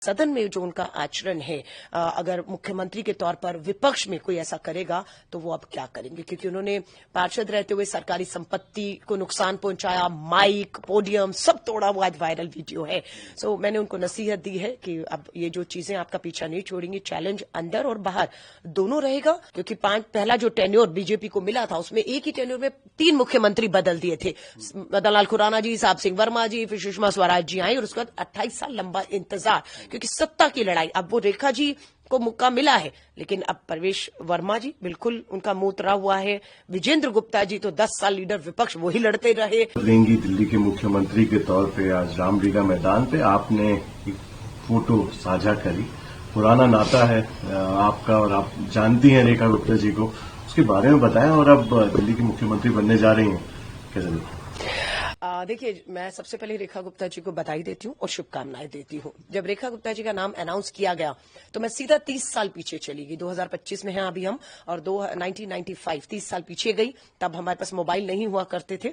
सदन में जो उनका आचरण है, अगर मुख्यमंत्री के तौर पर विपक्ष में कोई ऐसा करेगा तो वो अब क्या करेंगे, क्योंकि उन्होंने पार्षद रहते हुए सरकारी संपत्ति को नुकसान पहुंचाया, माइक, पोडियम सब तोड़ा, वो आज वायरल वीडियो है। सो मैंने उनको नसीहत दी है कि अब ये जो चीजें आपका पीछा नहीं छोड़ेंगी, चैलेंज अंदर और बाहर दोनों रहेगा, क्योंकि पहला जो टेन्योर बीजेपी को मिला था उसमें एक ही टेन्योर में 3 मुख्यमंत्री बदल दिए थे, मदन लाल खुराना जी, साहब सिंह वर्मा जी, फिर सुषमा स्वराज जी आई और उसके बाद 28 साल लंबा इंतजार, क्योंकि सत्ता की लड़ाई। अब वो रेखा जी को मौका मिला है, लेकिन अब प्रवेश वर्मा जी बिल्कुल उनका मुंह उतरा हुआ है। विजेंद्र गुप्ता जी तो 10 साल लीडर विपक्ष वही लड़ते रहे। देंगी दिल्ली के मुख्यमंत्री के तौर पे आज रामलीला मैदान पे आपने एक फोटो साझा करी। पुराना नाता है आपका और आप जानती हैं रेखा गुप्ता जी को, उसके बारे में बताएं। और अब दिल्ली की मुख्यमंत्री बनने जा रही हैं, कैसे देखते? देखिए, मैं सबसे पहले रेखा गुप्ता जी को बधाई देती हूँ और शुभकामनाएं देती हूँ। जब रेखा गुप्ता जी का नाम अनाउंस किया गया तो मैं सीधा 30 साल पीछे चली गई। 2025 में हैं अभी हम, और 1995 30 साल पीछे गई। तब हमारे पास मोबाइल नहीं हुआ करते थे,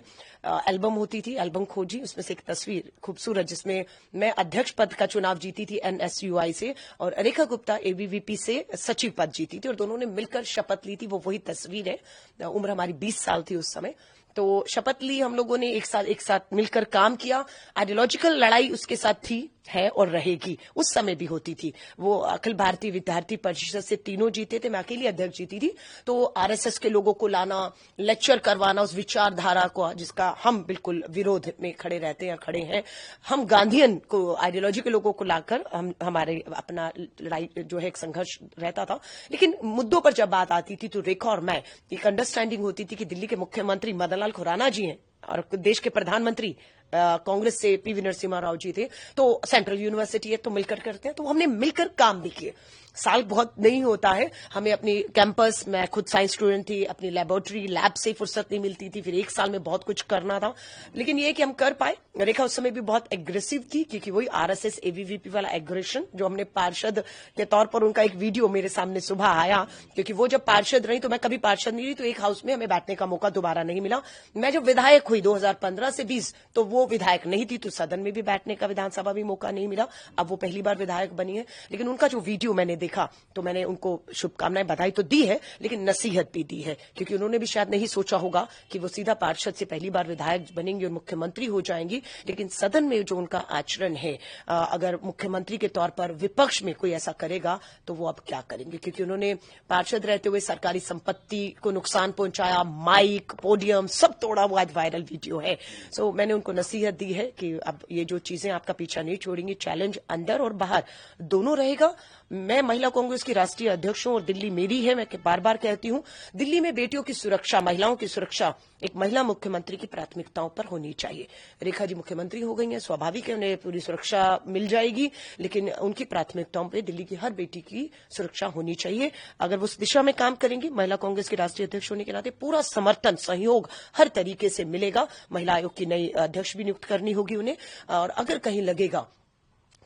एल्बम होती थी, एल्बम खोजी, उसमें से एक तस्वीर खूबसूरत जिसमें मैं अध्यक्ष पद का चुनाव जीती थी NSUI से और रेखा गुप्ता ABVP से सचिव पद जीती थी और दोनों ने मिलकर शपथ ली थी। वो वही तस्वीर है। उम्र हमारी 20 साल थी उस समय। तो शपथ ली हम लोगों ने, एक साथ मिलकर काम किया। आइडियोलॉजिकल लड़ाई उसके साथ थी, है और रहेगी, उस समय भी होती थी। वो अखिल भारतीय विद्यार्थी परिषद से तीनों जीते थे, मैं अकेली अध्यक्ष जीती थी। तो RSS के लोगों को लाना, लेक्चर करवाना उस विचारधारा को जिसका हम बिल्कुल विरोध में खड़े रहते हैं, खड़े हैं। हम गांधीयन को, आइडियोलॉजी के लोगों को लाकर हमारे अपना लड़ाई जो है एक संघर्ष रहता था। लेकिन मुद्दों पर जब बात आती थी तो रेखा और मैं एक अंडरस्टैंडिंग होती थी कि दिल्ली के मुख्यमंत्री मदन लाल खुराना जी हैं और देश के प्रधानमंत्री कांग्रेस से PV नरसिम्हा राव जी थे, तो सेंट्रल यूनिवर्सिटी है तो मिलकर करते हैं। तो हमने मिलकर काम भी किए। साल बहुत नहीं होता है, हमें अपनी कैंपस, मैं खुद साइंस स्टूडेंट थी, अपनी लेबोरेटरी लैब से फुर्सत नहीं मिलती थी, फिर एक साल में बहुत कुछ करना था। लेकिन ये कि हम कर पाए। रेखा उस समय भी बहुत एग्रेसिव थी, क्योंकि वही RSS ABVP वाला एग्रेशन जो हमने पार्षद के तौर पर, उनका एक वीडियो मेरे सामने सुबह आया, क्योंकि वो जब पार्षद रही तो मैं कभी पार्षद नहीं रही, तो एक हाउस में हमें बैठने का मौका दोबारा नहीं मिला। मैं जब विधायक हुई 2015 से 20, तो वो विधायक नहीं थी, तो सदन में भी बैठने का, विधानसभा भी मौका नहीं मिला। अब वो पहली बार विधायक बनी है। लेकिन उनका जो वीडियो मैंने देखा तो मैंने उनको शुभकामनाएं, बधाई तो दी है, लेकिन नसीहत भी दी है, क्योंकि उन्होंने भी शायद नहीं सोचा होगा कि वो सीधा पार्षद से पहली बार विधायक बनेंगी और मुख्यमंत्री हो जाएंगी। लेकिन सदन में जो उनका आचरण है, अगर मुख्यमंत्री के तौर पर विपक्ष में कोई ऐसा करेगा तो वो अब क्या करेंगे, क्योंकि उन्होंने पार्षद रहते हुए सरकारी संपत्ति को नुकसान पहुंचाया, माइक, पोडियम सब तोड़ा, वो आज वायरल वीडियो है। सो मैंने उनको नसीहत दी है कि अब ये जो चीजें आपका पीछा नहीं छोड़ेंगी, चैलेंज अंदर और बाहर दोनों रहेगा। मैं महिला कांग्रेस की राष्ट्रीय अध्यक्ष हूं और दिल्ली मेरी है। मैं बार बार कहती हूं, दिल्ली में बेटियों की सुरक्षा, महिलाओं की सुरक्षा एक महिला मुख्यमंत्री की प्राथमिकताओं पर होनी चाहिए। रेखा जी मुख्यमंत्री हो गई हैं, स्वाभाविक है उन्हें पूरी सुरक्षा मिल जाएगी, लेकिन उनकी प्राथमिकताओं पर दिल्ली की हर बेटी की सुरक्षा होनी चाहिए। अगर वो उस दिशा में काम करेंगी, महिला कांग्रेस की राष्ट्रीय अध्यक्ष होने के नाते पूरा समर्थन, सहयोग हर तरीके से मिलेगा। महिला आयोग की नई अध्यक्ष भी नियुक्त करनी होगी उन्हें, और अगर कहीं लगेगा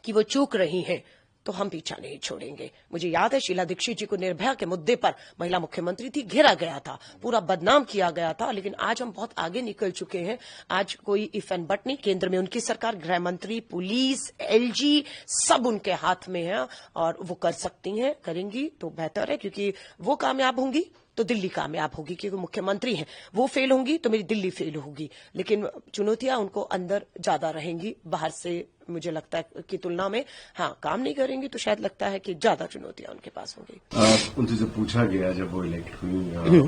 कि वो चूक रही हैं तो हम पीछा नहीं छोड़ेंगे। मुझे याद है शीला दीक्षित जी को निर्भया के मुद्दे पर, महिला मुख्यमंत्री थी, घेरा गया था, पूरा बदनाम किया गया था, लेकिन आज हम बहुत आगे निकल चुके हैं। आज कोई इफ एंड बट नहीं, केंद्र में उनकी सरकार, गृह मंत्री, पुलिस, LG सब उनके हाथ में है और वो कर सकती हैं, करेंगी तो बेहतर है, क्योंकि वो कामयाब होंगी तो दिल्ली कामयाब होगी, क्योंकि मुख्यमंत्री हैं। वो फेल होंगी तो मेरी दिल्ली फेल होगी। लेकिन चुनौतियां उनको अंदर ज्यादा रहेंगी, बाहर से मुझे लगता है की तुलना में। हाँ, काम नहीं करेंगी तो शायद लगता है कि ज्यादा चुनौतियां उनके पास होंगी। उनसे जब पूछा गया, जब वो इलेक्ट हुई,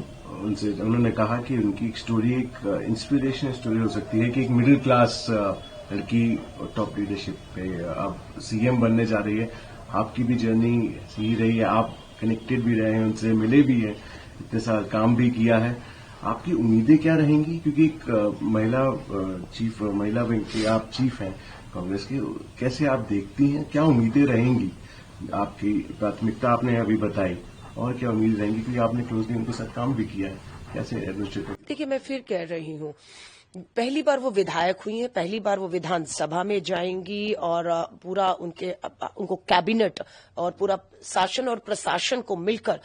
उनसे उन्होंने कहा कि उनकी एक स्टोरी एक इंस्पिरेशनल स्टोरी हो सकती है, कि एक मिडिल क्लास लड़की टॉप लीडरशिप पे अब CM बनने जा रही है। आपकी भी जर्नी सही रही है, आप कनेक्टेड भी रहे हैं उनसे, मिले भी हैं, इतने साल काम भी किया है। आपकी उम्मीदें क्या रहेंगी, क्योंकि एक महिला विंग की आप चीफ हैं कांग्रेस की, कैसे आप देखती हैं, क्या उम्मीदें रहेंगी? आपकी प्राथमिकता आपने अभी बताई, और क्या उम्मीद रहेंगी, क्योंकि आपने क्लोजली उनके साथ काम भी किया है, कैसे एडमिनिस्ट्रेटर? देखिए, मैं फिर कह रही हूँ, पहली बार वो विधायक हुई हैं, पहली बार वो विधानसभा में जाएंगी और पूरा उनको कैबिनेट और पूरा शासन और प्रशासन को मिलकर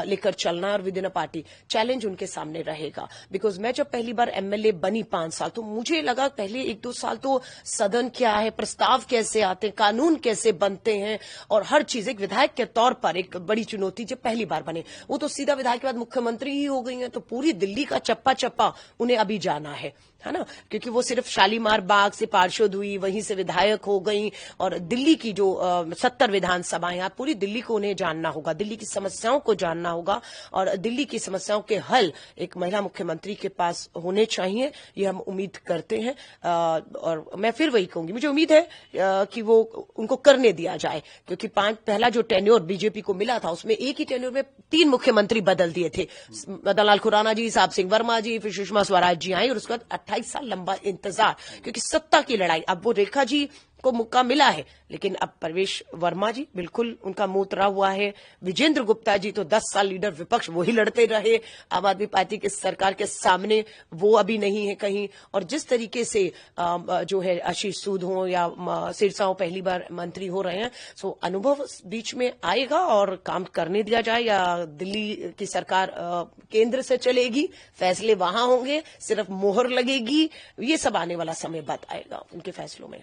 लेकर चलना है और with in a party challenge उनके सामने रहेगा। बिकॉज मैं जब पहली बार एमएलए बनी 5 साल, तो मुझे लगा पहले 1-2 साल तो सदन क्या है, प्रस्ताव कैसे आते हैं, कानून कैसे बनते हैं, और हर चीज एक विधायक के तौर पर एक बड़ी चुनौती जब पहली बार बने। वो तो सीधा विधायक के बाद मुख्यमंत्री ही हो गई हैं, तो पूरी दिल्ली का चप्पा चप्पा उन्हें अभी जाना है ना, क्योंकि वो सिर्फ शालीमार बाग से पार्षद हुई, वहीं से विधायक हो गई, और दिल्ली की जो 70 विधानसभाएं हैं, पूरी दिल्ली को उन्हें जानना होगा, दिल्ली की समस्याओं को जानना होगा, और दिल्ली की समस्याओं के हल एक महिला मुख्यमंत्री के पास होने चाहिए, ये हम उम्मीद करते हैं। और मैं फिर वही कहूंगी, मुझे उम्मीद है कि वो उनको करने दिया जाए, क्योंकि पहला जो टेन्योर बीजेपी को मिला था, उसमें एक ही टेन्योर में 3 मुख्यमंत्री बदल दिए थे, मदन लाल खुराना जी, साहब सिंह वर्मा जी, फिर सुषमा स्वराज जी आई, और उसके बाद 28 साल लंबा इंतजार, क्योंकि सत्ता की लड़ाई। अब वो रेखा जी को मौका मिला है, लेकिन अब प्रवेश वर्मा जी बिल्कुल उनका मुंह उतरा हुआ है। विजेंद्र गुप्ता जी तो 10 साल लीडर विपक्ष वही लड़ते रहे, आम आदमी पार्टी की सरकार के सामने वो अभी नहीं है कहीं। और जिस तरीके से जो है आशीष सूद हो या सिरसा हो, पहली बार मंत्री हो रहे हैं, सो अनुभव बीच में आएगा और काम करने दिया जाए, या दिल्ली की सरकार केंद्र से चलेगी, फैसले वहां होंगे, सिर्फ मोहर लगेगी, ये सब आने वाला समय बताएगा उनके फैसलों में।